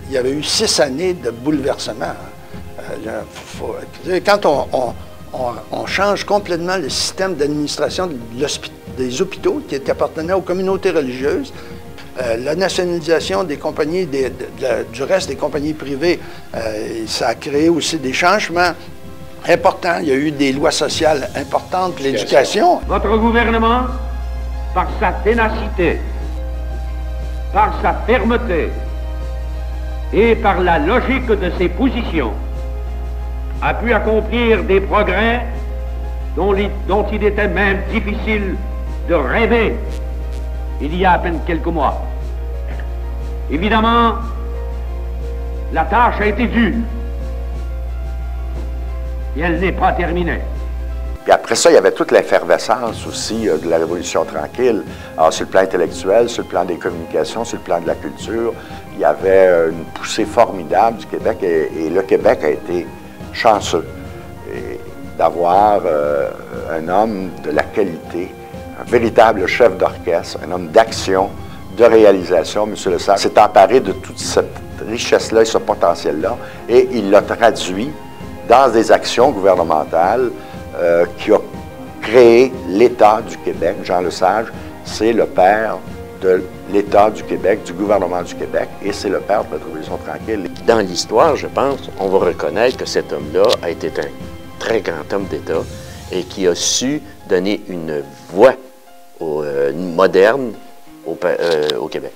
Il y avait eu 6 années de bouleversement. Quand on change complètement le système d'administration des hôpitaux qui appartenaient aux communautés religieuses, la nationalisation des compagnies, du reste des compagnies privées, ça a créé aussi des changements importants. Il y a eu des lois sociales importantes, l'éducation. Votre gouvernement, par sa ténacité, par sa fermeté et par la logique de ses positions, a pu accomplir des progrès dont il était même difficile de rêver il y a à peine quelques mois. Évidemment, la tâche a été dure et elle n'est pas terminée. Puis après ça, il y avait toute l'effervescence aussi de la Révolution tranquille. Alors, sur le plan intellectuel, sur le plan des communications, sur le plan de la culture, il y avait une poussée formidable du Québec et le Québec a été chanceux d'avoir un homme de la qualité, un véritable chef d'orchestre, un homme d'action, de réalisation. M. Lesage s'est emparé de toute cette richesse-là et ce potentiel-là et il l'a traduit dans des actions gouvernementales qui ont créé l'État du Québec. Jean Lesage, c'est le père de l'État du Québec, du gouvernement du Québec, et c'est le père de la Révolution tranquille. Dans l'histoire, je pense, on va reconnaître que cet homme-là a été un très grand homme d'État et qui a su donner une voix moderne au Québec.